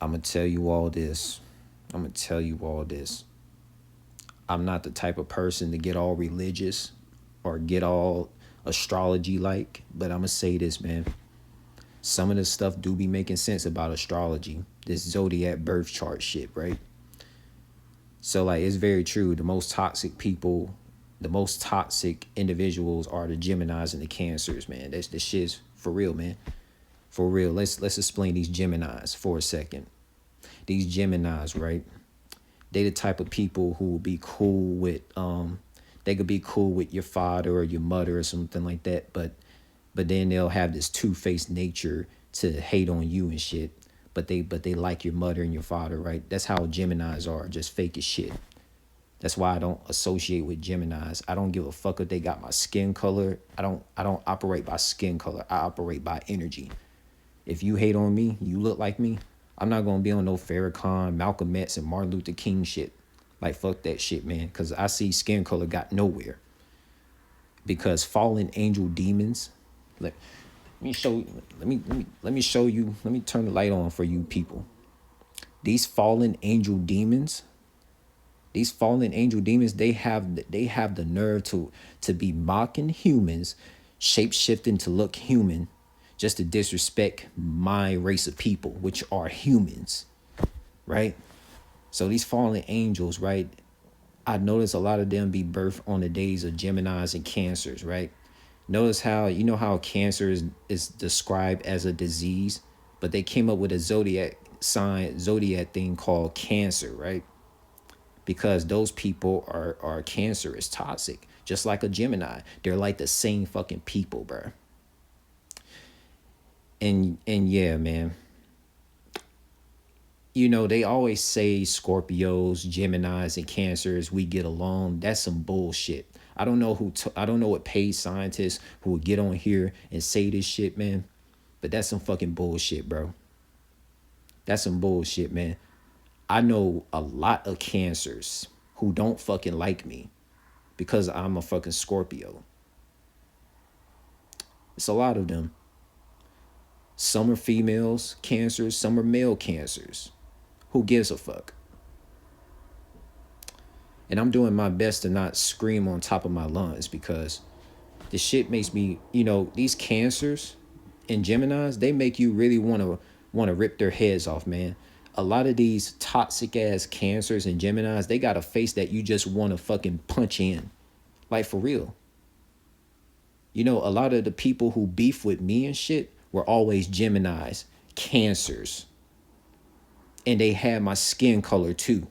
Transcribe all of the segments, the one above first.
I'm going to tell you all this. I'm going to tell you all this. I'm not the type of person to get all religious or get all astrology like, but I'm going to say this, man. Some of this stuff do be making sense about astrology. This zodiac birth chart shit, right? So, like, it's very true. The most toxic people, the most toxic individuals are the Geminis and the Cancers, man. That's the shit's for real, man. For real. Let's explain these Geminis for a second. These Geminis, right? They the type of people who will be cool with they could be cool with your father or your mother or something like that, but then they'll have this two-faced nature to hate on you and shit. But they like your mother and your father, right? That's how Geminis are, just fake as shit. That's why I don't associate with Geminis. I don't give a fuck if they got my skin color. I don't operate by skin color. I operate by energy. If you hate on me, you look like me, I'm not gonna be on no Farrakhan, Malcolm X, and Martin Luther King shit. Like, fuck that shit, man. Cause I see skin color got nowhere. Because fallen angel demons, let me show you. Let me show you. Let me turn the light on for you people. These fallen angel demons, they have the nerve to be mocking humans, shape shifting to look human, just to disrespect my race of people, which are humans, right? So these fallen angels, right? I notice a lot of them be birthed on the days of Geminis and Cancers, right? Notice how, you know how Cancer is described as a disease, but they came up with a zodiac thing called Cancer, right? Because those people are cancerous, toxic, just like a Gemini. They're like the same fucking people, bro. And yeah, man. You know, they always say Scorpios, Geminis, and Cancers, we get along. That's some bullshit. I don't know I don't know what paid scientists who would get on here and say this shit, man. But that's some fucking bullshit, bro. That's some bullshit, man. I know a lot of Cancers who don't fucking like me because I'm a fucking Scorpio. It's a lot of them. Some are females Cancers, some are male Cancers. Who gives a fuck? And I'm doing my best to not scream on top of my lungs because this shit makes me, you know, these Cancers and Geminis, they make you really want to rip their heads off, man. A lot of these toxic ass Cancers and Geminis, they got a face that you just want to fucking punch in. Like, for real. You know, a lot of the people who beef with me and shit were always Geminis, Cancers. And they had my skin color too.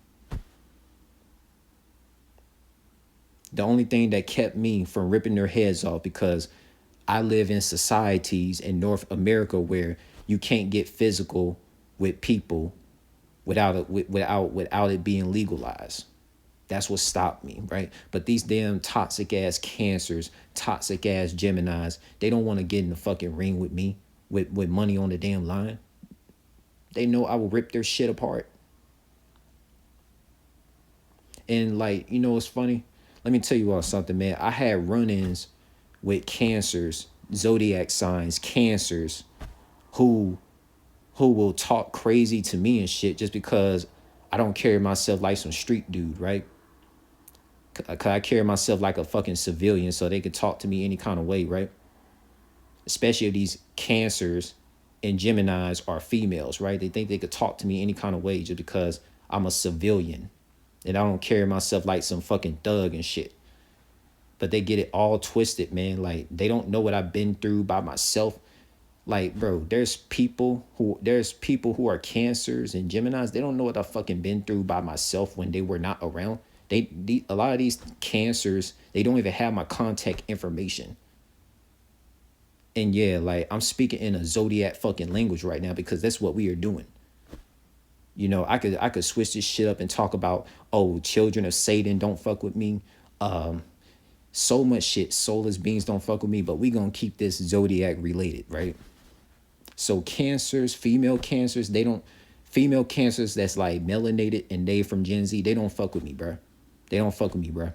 The only thing that kept me from ripping their heads off, because I live in societies in North America where you can't get physical with people without it being legalized. That's what stopped me, right? But these damn toxic ass Cancers, toxic ass Geminis, they don't want to get in the fucking ring with me with money on the damn line. They know I will rip their shit apart. And, like, you know what's funny? Let me tell you all something, man. I had run-ins with Cancers, zodiac signs, Cancers, who will talk crazy to me and shit just because I don't carry myself like some street dude, right? Cause I carry myself like a fucking civilian, so they could talk to me any kind of way, right? Especially if these Cancers and Geminis are females, right? They think they could talk to me any kind of way just because I'm a civilian and I don't carry myself like some fucking thug and shit. But they get it all twisted, man. Like, they don't know what I've been through by myself. Like, bro, there's people who are Cancers and Geminis. They don't know what I've fucking been through by myself when they were not around. A lot of these Cancers, they don't even have my contact information. And yeah, like, I'm speaking in a zodiac fucking language right now because that's what we are doing. You know, I could switch this shit up and talk about, oh, children of Satan don't fuck with me. So much shit, soulless beings don't fuck with me, but we gonna keep this zodiac related, right? So Cancers, female Cancers, female Cancers that's like melanated and they from Gen Z, they don't fuck with me, bro. They don't fuck with me, bro.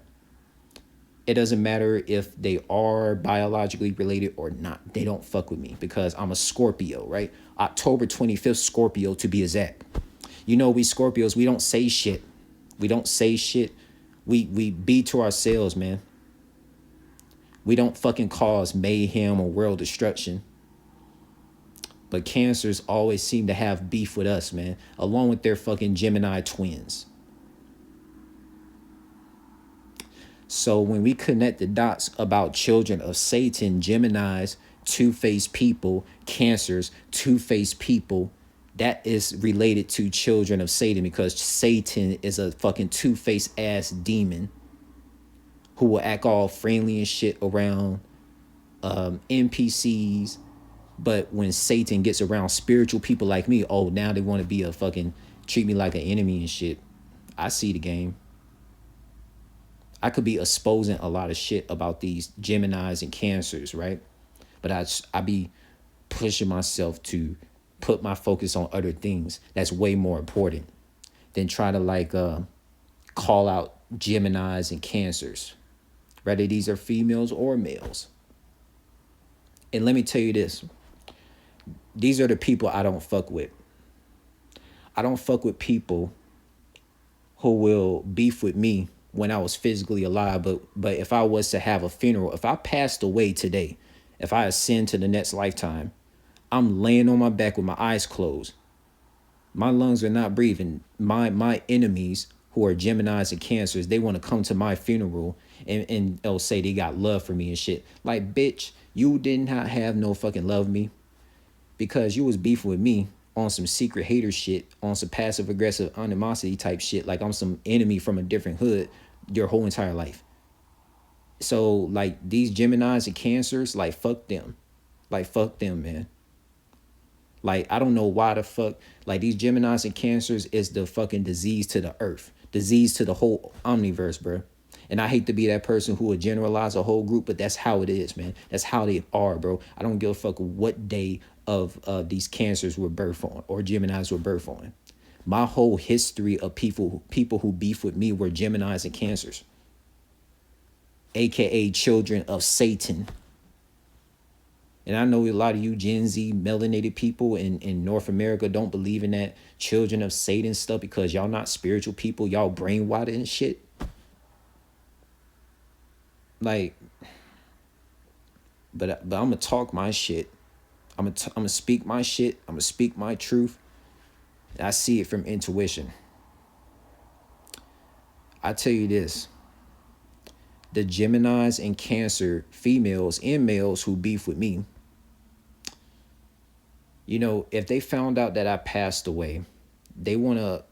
It doesn't matter if they are biologically related or not. They don't fuck with me because I'm a Scorpio, right? October 25th Scorpio to be exact. You know, we Scorpios, we don't say shit. We don't say shit. We be to ourselves, man. We don't fucking cause mayhem or world destruction. But Cancers always seem to have beef with us, man, along with their fucking Gemini twins. So when we connect the dots about children of Satan, Geminis, two-faced people, Cancers, two-faced people, that is related to children of Satan, because Satan is a fucking two-faced ass demon who will act all friendly and shit around NPCs. But when Satan gets around spiritual people like me, oh, now they want to be a fucking, treat me like an enemy and shit. I see the game. I could be exposing a lot of shit about these Geminis and Cancers, right? But I be pushing myself to put my focus on other things that's way more important than try to like call out Geminis and Cancers, whether these are females or males. And let me tell you this. These are the people I don't fuck with. I don't fuck with people who will beef with me when I was physically alive. But if I was to have a funeral, if I passed away today, if I ascend to the next lifetime, I'm laying on my back with my eyes closed. My lungs are not breathing. My enemies, who are Geminis and Cancers, they want to come to my funeral and they'll say they got love for me and shit. Like, bitch, you did not have no fucking love me because you was beefing with me on some secret hater shit, on some passive aggressive animosity type shit, like I'm some enemy from a different hood your whole entire life. So like these Geminis and Cancers, like fuck them. Like fuck them, man. Like I don't know why the fuck, like these Geminis and Cancers is the fucking disease to the earth, disease to the whole omniverse, bro. And I hate to be that person who would generalize a whole group, but that's how it is, man. That's how they are, bro. I don't give a fuck what day of these Cancers were birthed on or Geminis were birthed on. My whole history of people who beef with me were Geminis and Cancers, aka children of Satan. And I know a lot of you Gen Z melanated people in North America don't believe in that children of Satan stuff because y'all not spiritual people. Y'all brainwashed and shit. Like, but I'm gonna talk my shit. I'm gonna speak my shit. I'm gonna speak my truth. I see it from intuition. I tell you this. The Geminis and Cancer females and males who beef with me, you know, if they found out that I passed away, they wanna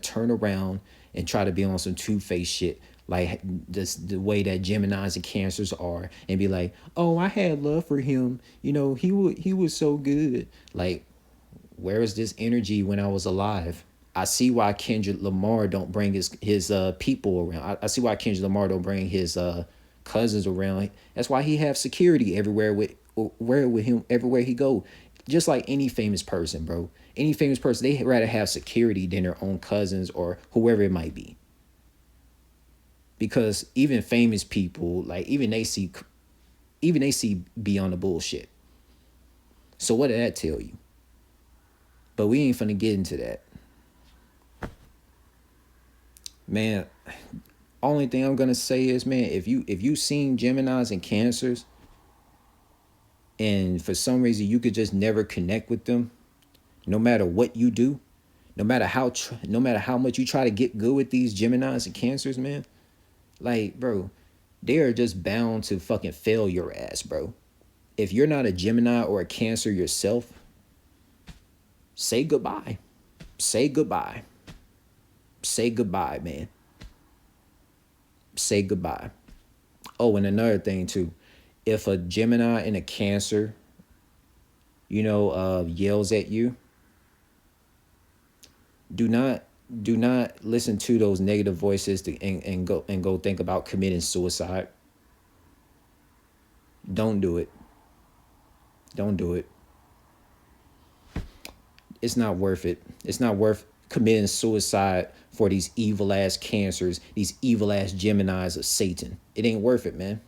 turn around and try to be on some two-faced shit, like this, the way that Geminis and Cancers are, and be like, oh, I had love for him, you know, he was so good. Like, where is this energy when I was alive? I see why Kendrick Lamar don't bring his people around. I see why Kendrick Lamar don't bring his cousins around. That's why he have security everywhere with him everywhere he go. Just like any famous person, bro. Any famous person, they rather have security than their own cousins or whoever it might be. Because even famous people, like even they see beyond the bullshit. So what did that tell you? But we ain't finna get into that. Man, only thing I'm gonna say is, man, if you seen Geminis and Cancers, and for some reason you could just never connect with them, no matter what you do, no matter how much you try to get good with these Geminis and Cancers, man, like, bro, they are just bound to fucking fail your ass, bro. If you're not a Gemini or a Cancer yourself, say goodbye. Say goodbye. Say goodbye, man. Say goodbye. Oh, and another thing too. If a Gemini and a Cancer, you know, yells at you, do not listen to those negative voices and go think about committing suicide. Don't do it. Don't do it. It's not worth it. It's not worth committing suicide for these evil ass Cancers, these evil ass Geminis of Satan. It ain't worth it, man.